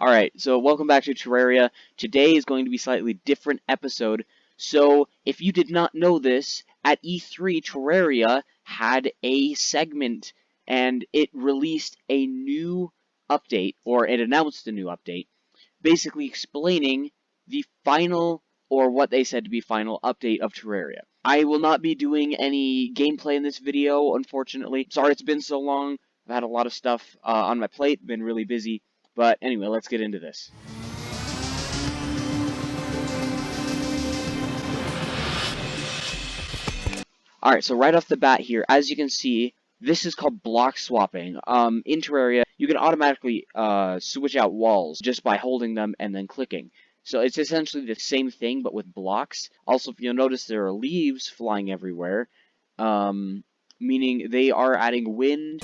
Alright, so welcome back to Terraria. Today is going to be a slightly different episode. So, if you did not know this, at E3, Terraria had a segment, and it released a new update, or it announced a new update, basically explaining the final, or what they said to be final, update of Terraria. I will not be doing any gameplay in this video, unfortunately. Sorry it's been so long. I've had a lot of stuff on my plate, been really busy. But anyway, let's get into this. Alright, so right off the bat here, as you can see, this is called block swapping. In Terraria, you can automatically switch out walls just by holding them and then clicking. So it's essentially the same thing, but with blocks. Also, if you'll notice, there are leaves flying everywhere, meaning they are adding wind.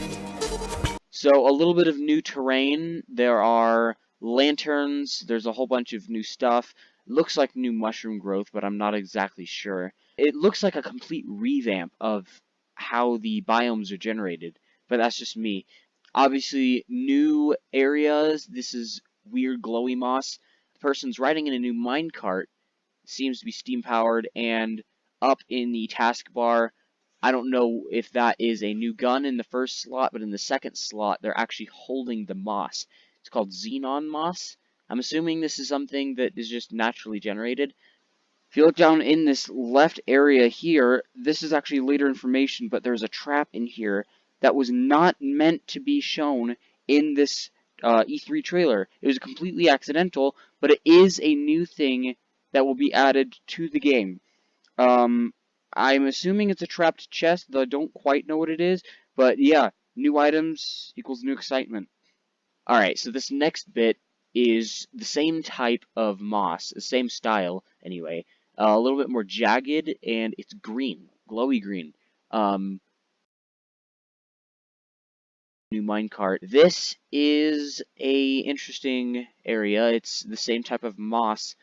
So a little bit of new terrain. There are lanterns. There's a whole bunch of new stuff. Looks like new mushroom growth, but I'm not exactly sure. It looks like a complete revamp of how the biomes are generated, but that's just me. Obviously, new areas. This is weird glowy moss. The person's riding in a new minecart. Seems to be steam powered, and up in the taskbar, I don't know if that is a new gun in the first slot, but in the second slot, they're actually holding the moss. It's called xenon moss. I'm assuming this is something that is just naturally generated. If you look down in this left area here, this is actually later information, but there's a trap in here that was not meant to be shown in this E3 trailer. It was completely accidental, but it is a new thing that will be added to the game. I'm assuming it's a trapped chest, though I don't quite know what it is. But yeah, new items equals new excitement. Alright, so this next bit is the same type of moss, the same style, anyway. A little bit more jagged, and it's green, glowy green. New minecart. This is a interesting area. It's the same type of moss,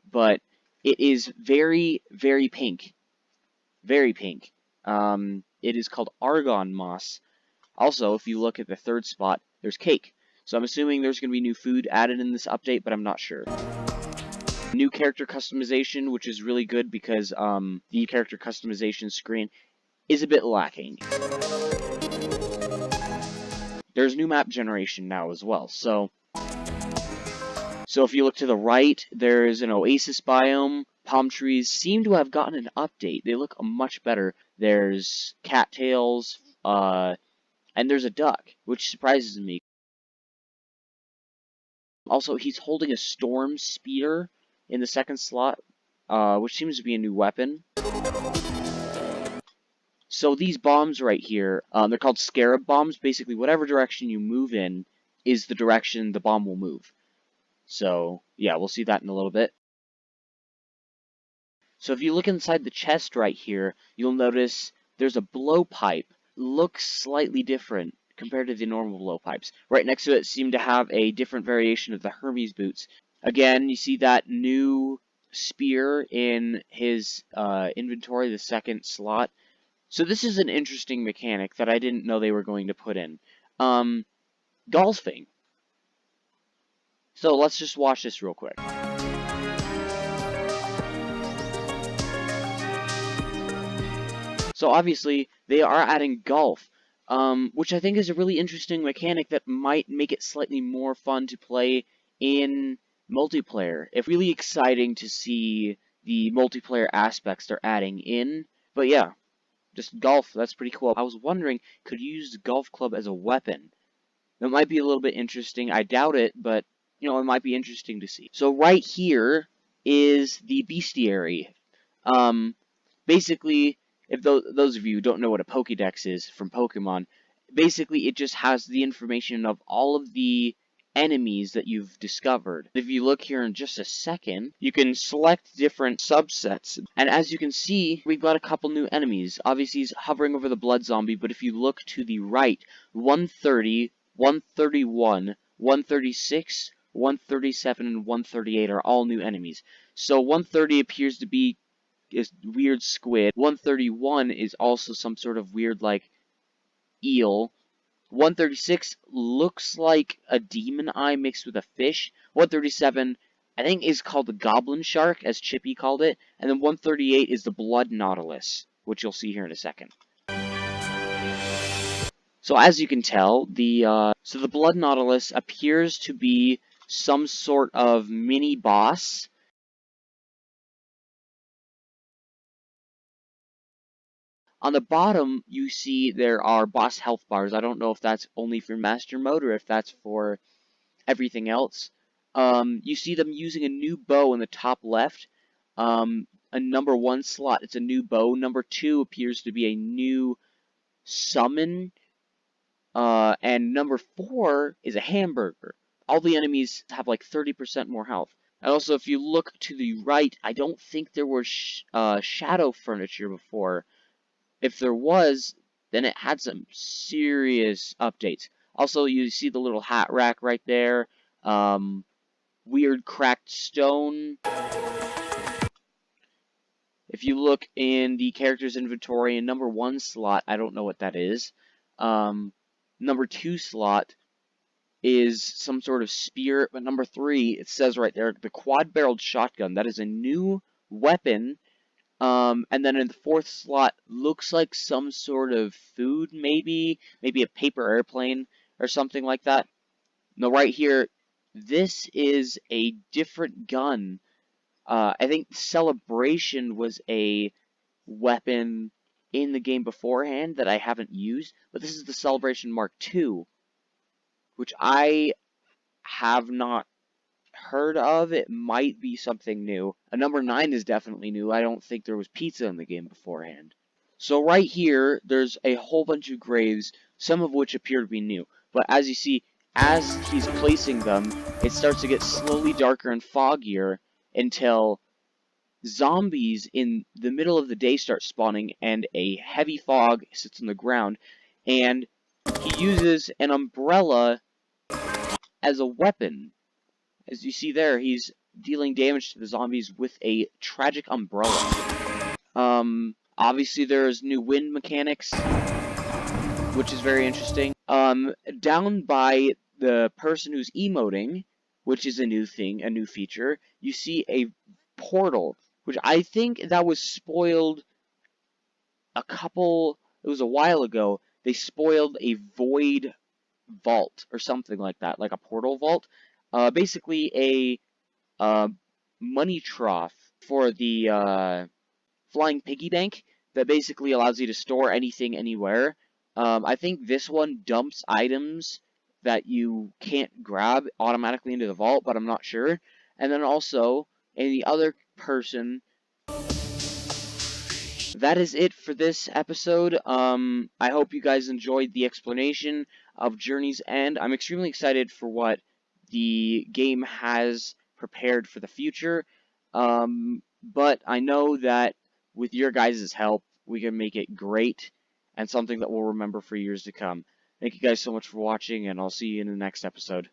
but it is very, very pink. Very pink. It is called argon moss. Also, if you look at the third spot, there's cake. So I'm assuming there's going to be new food added in this update, but I'm not sure. New character customization, which is really good because the character customization screen is a bit lacking. There's new map generation now as well. So if you look to the right, there's an oasis biome. Palm trees seem to have gotten an update. They look much better. There's cattails, and there's a duck, which surprises me. Also, he's holding a storm spear in the second slot, which seems to be a new weapon. So these bombs right here, they're called scarab bombs. Basically, whatever direction you move in is the direction the bomb will move. So, yeah, we'll see that in a little bit. So if you look inside the chest right here, you'll notice there's a blowpipe. Looks slightly different compared to the normal blowpipes. Right next to it seem to have a different variation of the Hermes boots. Again, you see that new spear in his inventory, the second slot. So this is an interesting mechanic that I didn't know they were going to put in. Golfing. So let's just watch this real quick. So obviously, they are adding golf, which I think is a really interesting mechanic that might make it slightly more fun to play in multiplayer. It's really exciting to see the multiplayer aspects they're adding in. But yeah, just golf, that's pretty cool. I was wondering, could you use the golf club as a weapon? That might be a little bit interesting. I doubt it, but, you know, it might be interesting to see. So right here is the bestiary. Basically, if those of you who don't know what a Pokédex is from Pokemon, basically it just has the information of all of the enemies that you've discovered. If you look here in just a second, you can select different subsets. And as you can see, we've got a couple new enemies. Obviously, he's hovering over the blood zombie, but if you look to the right, 130, 131, 136, 137, and 138 are all new enemies. So 130 appears to be is weird squid. 131 is also some sort of weird, like, eel. 136 looks like a demon eye mixed with a fish. 137, I think, is called the goblin shark, as Chippy called it. And then 138 is the blood nautilus, which you'll see here in a second. So as you can tell, the blood nautilus appears to be some sort of mini boss. On the bottom, you see there are boss health bars. I don't know if that's only for master mode or if that's for everything else. You see them using a new bow in the top left. A number 1 slot, it's a new bow. Number 2 appears to be a new summon. And number 4 is a hamburger. All the enemies have like 30% more health. And also, if you look to the right, I don't think there was shadow furniture before. If there was, then it had some serious updates. Also, you see the little hat rack right there. Weird cracked stone. If you look in the character's inventory in number 1 slot, I don't know what that is. Number 2 slot is some sort of spear, but number 3, it says right there, the quad-barreled shotgun. That is a new weapon. And then in the 4th slot, looks like some sort of food, maybe a paper airplane or something like that. No, right here, this is a different gun. I think Celebration was a weapon in the game beforehand that I haven't used, but this is the Celebration Mark II, which I have not heard of. It might be something new. A number 9 is definitely new. I don't think there was pizza in the game beforehand. So right here, there's a whole bunch of graves, some of which appear to be new. But as you see, as he's placing them, it starts to get slowly darker and foggier until zombies in the middle of the day start spawning and a heavy fog sits on the ground. And he uses an umbrella as a weapon. As you see there, he's dealing damage to the zombies with a tragic umbrella. Obviously there's new wind mechanics, which is very interesting. Down by the person who's emoting, which is a new thing, a new feature, you see a portal, which I think that was spoiled it was a while ago. They spoiled a void vault or something like that, like a portal vault. Basically a money trough for the flying piggy bank that basically allows you to store anything anywhere. I think this one dumps items that you can't grab automatically into the vault, but I'm not sure. And then also, in the other person, that is it for this episode. I hope you guys enjoyed the explanation of Journey's End. I'm extremely excited for what the game has prepared for the future. But I know that with your guys' help, we can make it great and something that we'll remember for years to come. Thank you guys so much for watching, and I'll see you in the next episode.